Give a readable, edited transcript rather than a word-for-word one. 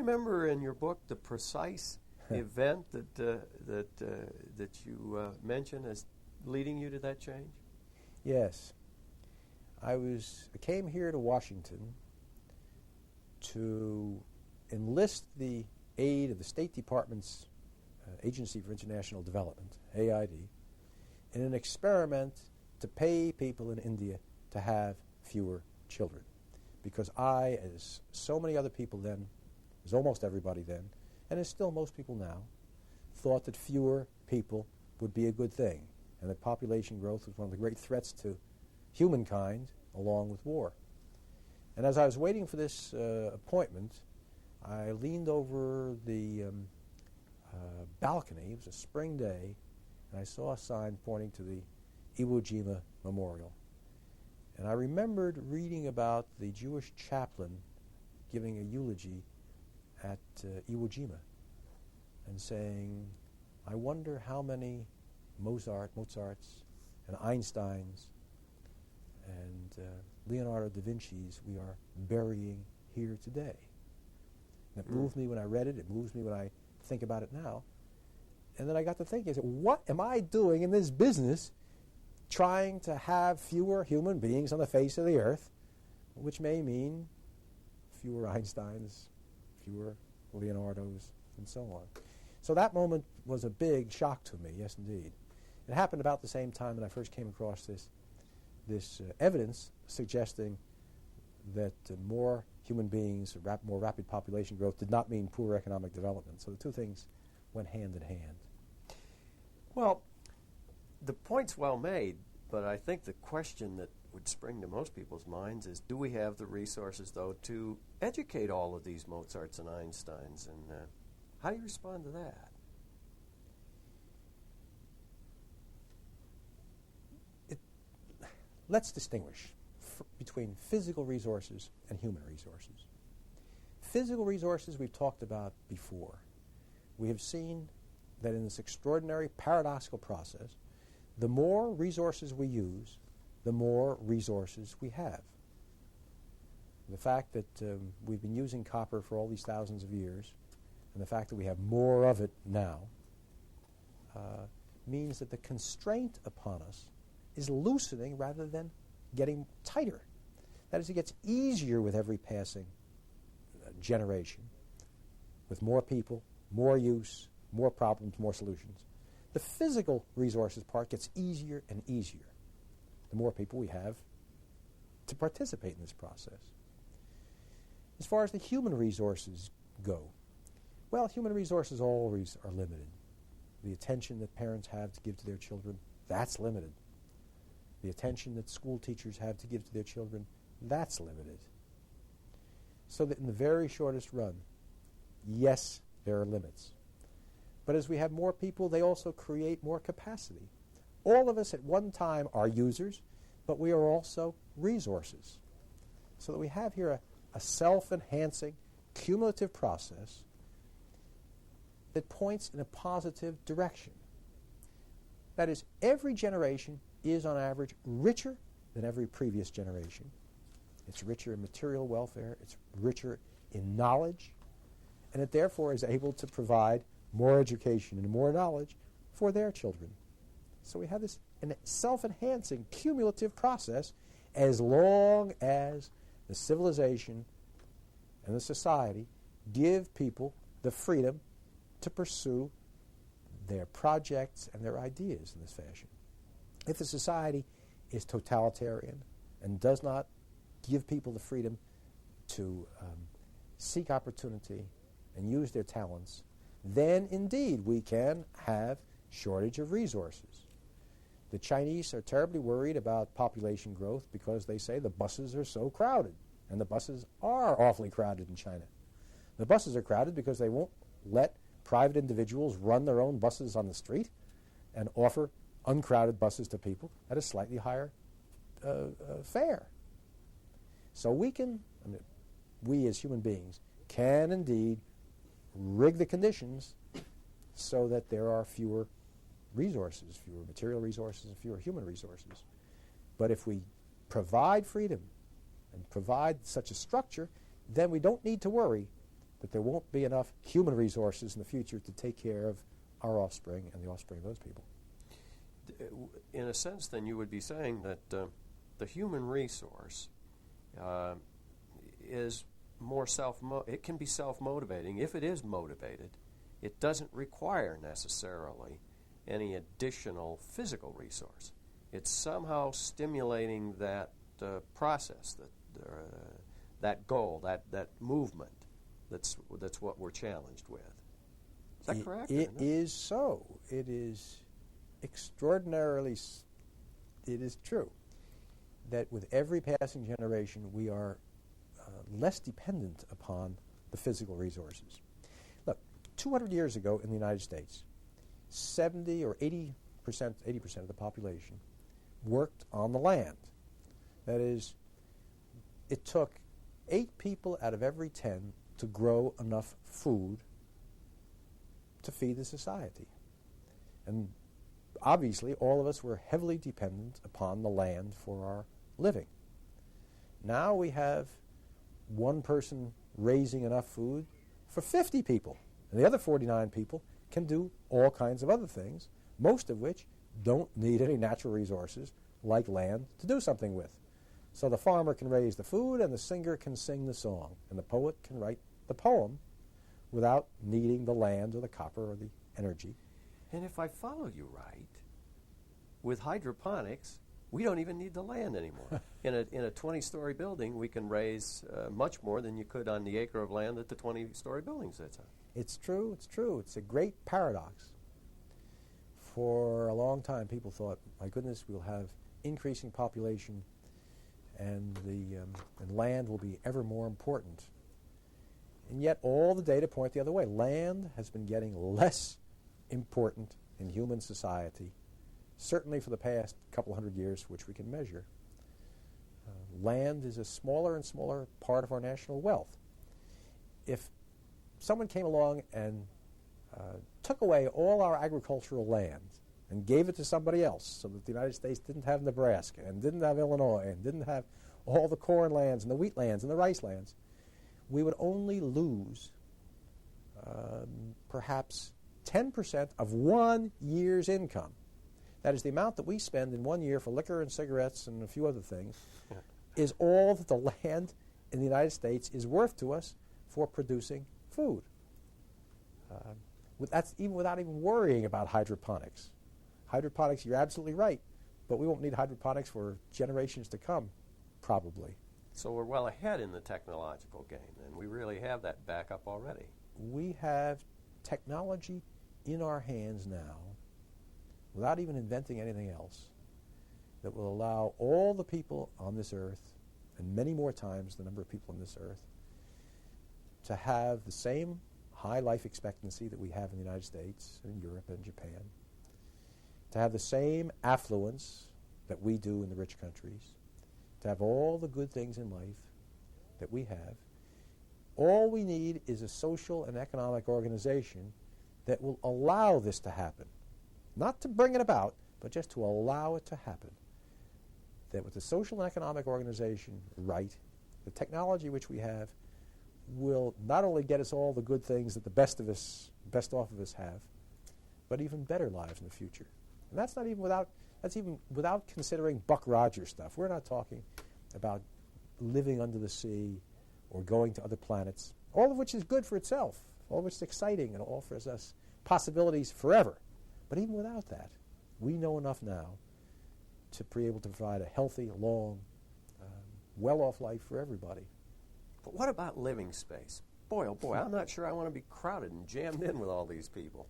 remember in your book the precise event that you mentioned as leading you to that change? Yes. I came here to Washington to enlist the aid of the State Department's Agency for International Development, AID, in an experiment to pay people in India to have fewer children. Because I, as so many other people then, as almost everybody then, and as still most people now, thought that fewer people would be a good thing, and that population growth was one of the great threats to humankind, along with war. And as I was waiting for this appointment, I leaned over the balcony. It was a spring day, and I saw a sign pointing to the Iwo Jima Memorial. And I remembered reading about the Jewish chaplain giving a eulogy at Iwo Jima and saying, I wonder how many Mozarts and Einsteins and Leonardo da Vinci's we are burying here today. And it moved me when I read it. It moves me when I think about it now. And then I got to thinking, I said, what am I doing in this business trying to have fewer human beings on the face of the earth, which may mean fewer Einsteins, fewer Leonardos, and so on. So that moment was a big shock to me, yes indeed. It happened about the same time that I first came across this evidence suggesting that more human beings, more rapid population growth did not mean poor economic development. So the two things went hand in hand. Well, the point's well made, but I think the question that would spring to most people's minds is, do we have the resources, though, to educate all of these Mozarts and Einsteins? And how do you respond to that? Let's distinguish between physical resources and human resources. Physical resources we've talked about before. We have seen that in this extraordinary paradoxical process, the more resources we use, the more resources we have. The fact that we've been using copper for all these thousands of years, and the fact that we have more of it now, means that the constraint upon us is loosening rather than getting tighter. That is, it gets easier with every passing generation, with more people, more use, more problems, more solutions. The physical resources part gets easier and easier the more people we have to participate in this process. As far as the human resources go, well, human resources always are limited. The attention that parents have to give to their children, that's limited. The attention that school teachers have to give to their children, that's limited. So that in the very shortest run, yes, there are limits. But as we have more people, they also create more capacity. All of us at one time are users, but we are also resources. So that we have here a self-enhancing, cumulative process that points in a positive direction. That is, every generation is on average richer than every previous generation. It's richer in material welfare, it's richer in knowledge, and it therefore is able to provide more education and more knowledge for their children. So we have this self-enhancing cumulative process as long as the civilization and the society give people the freedom to pursue their projects and their ideas in this fashion. If the society is totalitarian and does not give people the freedom to seek opportunity and use their talents, then indeed we can have shortage of resources. The Chinese are terribly worried about population growth because they say the buses are so crowded, and the buses are awfully crowded in China. The buses are crowded because they won't let private individuals run their own buses on the street and offer uncrowded buses to people at a slightly higher fare. So we as human beings can indeed rig the conditions so that there are fewer resources, fewer material resources, and fewer human resources. But if we provide freedom and provide such a structure, then we don't need to worry that there won't be enough human resources in the future to take care of our offspring and the offspring of those people. In a sense, then, you would be saying that the human resource is more it can be self-motivating. If it is motivated, it doesn't require necessarily any additional physical resource. It's somehow stimulating that process, that goal, that movement. That's what we're challenged with. Is that correct? It is so. It is extraordinarily. It is true that with every passing generation, we are less dependent upon the physical resources. Look, 200 years ago in the United States, 70 or 80% of the population worked on the land. That is, it took 8 people out of every 10 to grow enough food to feed the society. And obviously, all of us were heavily dependent upon the land for our living. Now we have one person raising enough food for 50 people, and the other 49 people can do all kinds of other things, most of which don't need any natural resources like land to do something with. So the farmer can raise the food, and the singer can sing the song, and the poet can write the poem without needing the land or the copper or the energy. And if I follow you right, with hydroponics, we don't even need the land anymore. In a 20-story building, we can raise much more than you could on the acre of land that the 20-story building sits on. It's true, it's true. It's a great paradox. For a long time, people thought, my goodness, we'll have increasing population and and land will be ever more important. And yet all the data point the other way. Land has been getting less important in human society, certainly for the past couple hundred years, which we can measure. Land is a smaller and smaller part of our national wealth. If someone came along and took away all our agricultural land and gave it to somebody else so that the United States didn't have Nebraska and didn't have Illinois and didn't have all the corn lands and the wheat lands and the rice lands, we would only lose perhaps 10% of 1 year's income. That is, the amount that we spend in 1 year for liquor and cigarettes and a few other things is all that the land in the United States is worth to us for producing food. That's even without even worrying about hydroponics. Hydroponics, you're absolutely right, but we won't need hydroponics for generations to come, probably. So we're well ahead in the technological game, and we really have that backup already. We have technology in our hands now, without even inventing anything else, that will allow all the people on this earth, and many more times the number of people on this earth, to have the same high life expectancy that we have in the United States and Europe and Japan, to have the same affluence that we do in the rich countries, to have all the good things in life that we have. All we need is a social and economic organization that will allow this to happen. Not to bring it about, but just to allow it to happen. That with the social and economic organization right, the technology which we have will not only get us all the good things that the best off of us have, but even better lives in the future. And that's even without considering Buck Rogers stuff. We're not talking about living under the sea or going to other planets, all of which is good for itself, all of which is exciting and offers us possibilities forever. But even without that, we know enough now to be able to provide a healthy, long, well-off life for everybody. But what about living space? Boy, oh boy, I'm not sure I want to be crowded and jammed in with all these people.